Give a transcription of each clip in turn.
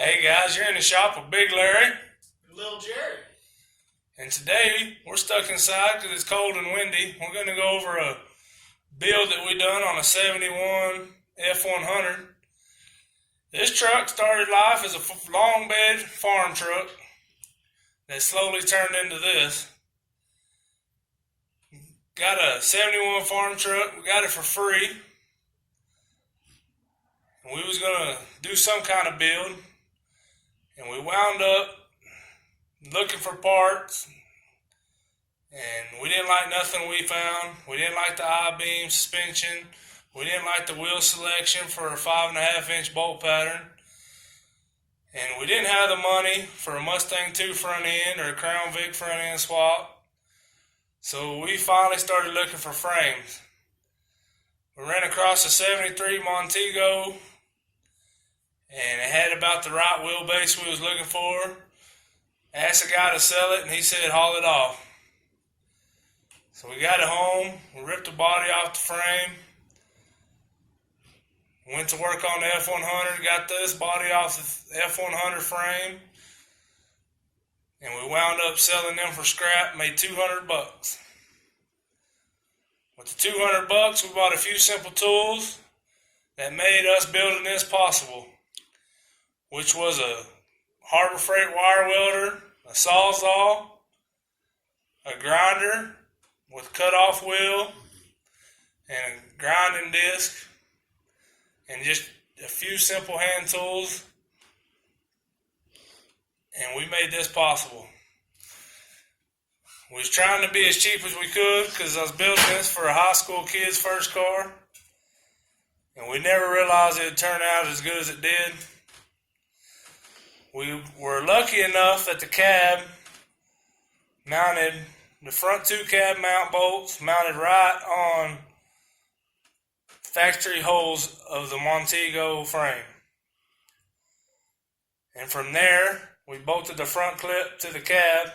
Hey guys, you're in the shop with Big Larry, Little Jerry. and today we're stuck inside because it's cold and windy. We're going to go over a build that we done on a 71 F100. This truck started life as a long bed farm truck that slowly turned into this. Got a 71 farm truck, we got it for free. And we was going to do some kind of build. And we wound up looking for parts, and we didn't like nothing we found. We didn't like the I-beam suspension. We didn't like the wheel selection for a 5.5-inch bolt pattern. And we didn't have the money for a Mustang 2 front end or a Crown Vic front end swap. So we finally started looking for frames. We ran across a 73 Montego, and it had about the right wheelbase we was looking for. Asked the guy to sell it, and he said haul it off. So we got it home, we ripped the body off the frame, went to work on the F100, got this body off the F100 frame, and we wound up selling them for scrap, made $200. With the $200, we bought a few simple tools that made us building this possible, which was a Harbor Freight wire welder, a sawzall, a grinder with cut-off wheel, and a grinding disc, and just a few simple hand tools, and we made this possible. We was trying to be as cheap as we could because I was building this for a high school kid's first car, and we never realized it would turn out as good as it did. We were lucky enough that the cab mounted, the front two cab mount bolts mounted right on factory holes of the Montego frame. And from there, we bolted the front clip to the cab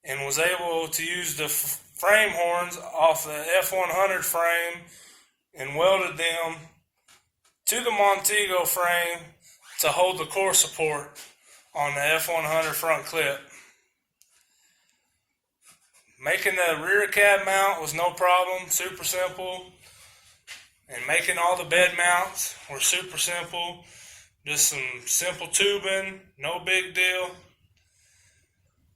and was able to use the frame horns off the F100 frame and welded them to the Montego frame to hold the core support on the F100 front clip. Making the rear cab mount was no problem, super simple. And making all the bed mounts were super simple. Just some simple tubing, no big deal.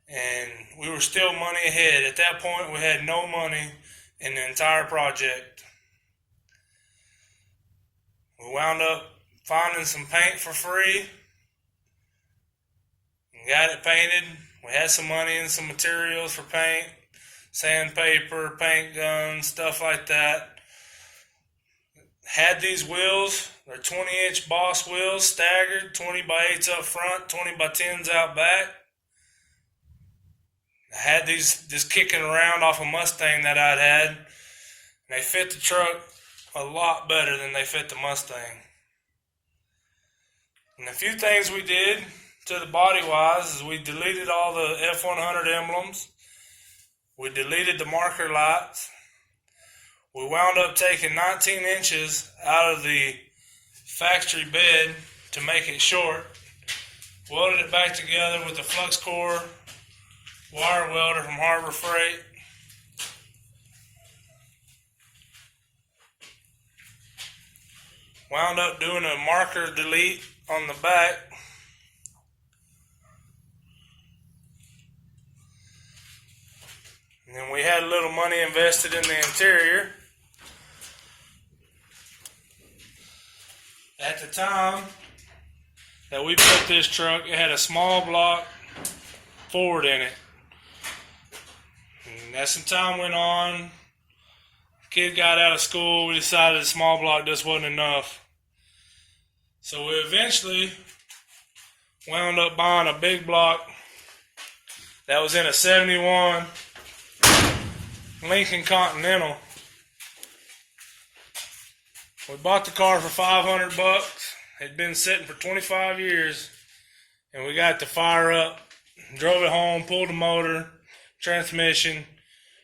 And we were still money ahead. At that point, we had no money in the entire project. We wound up finding some paint for free and got it painted. We had some money and some materials for paint, sandpaper, paint guns, stuff like that. Had these wheels, they're 20-inch Boss wheels, staggered, 20x8s up front, 20x10s out back. I had these just kicking around off a Mustang that I'd had, and they fit the truck a lot better than they fit the Mustang. And a few things we did to the body-wise is we deleted all the F100 emblems. We deleted the marker lights. We wound up taking 19 inches out of the factory bed to make it short. Welded it back together with the flux core wire welder from Harbor Freight. Wound up doing a marker delete on the back. And then we had a little money invested in the interior. At the time that we built this truck, it had a small block Ford in it. And as some time went on, kid got out of school, we decided a small block just wasn't enough. So we eventually wound up buying a big block that was in a 71 Lincoln Continental. We bought the car for $500. It'd been sitting for 25 years, and we got it to fire up, drove it home, pulled the motor, transmission,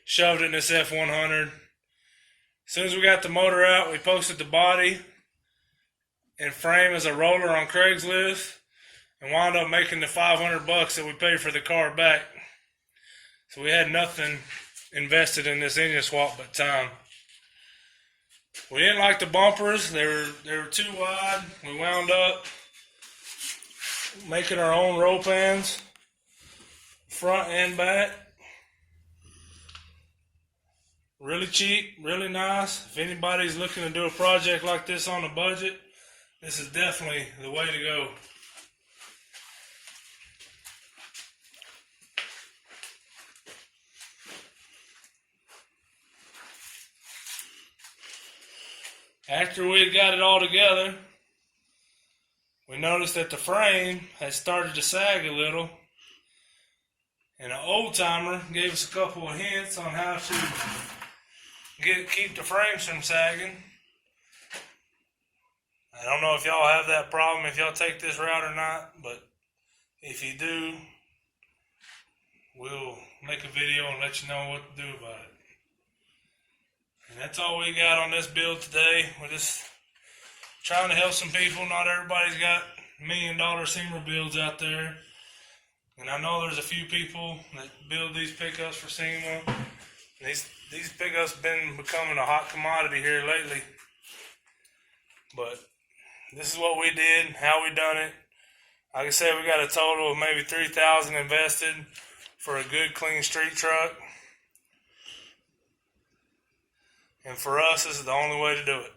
shoved it in this F100. As soon as we got the motor out, we posted the body and frame as a roller on Craigslist. and wound up making the $500 that we paid for the car back. So we had nothing invested in this engine swap but time. We didn't like the bumpers. They were too wide. We wound up making our own roll pans, front and back. Really cheap, really nice. If anybody's looking to do a project like this on a budget, this is definitely the way to go. After we had got it all together, we noticed that the frame had started to sag a little, and an old timer gave us a couple of hints on how to keep the frames from sagging. I don't know if y'all have that problem, if y'all take this route or not, but if you do, we'll make a video and let you know what to do about it. And that's all we got on this build today. We're just trying to help some people. Not everybody's got $1 million SEMA builds out there. And I know there's a few people that build these pickups for SEMA. These pickups have been becoming a hot commodity here lately. But this is what we did, how we done it. Like I said, we got a total of maybe $3,000 invested for a good, clean street truck. And for us, this is the only way to do it.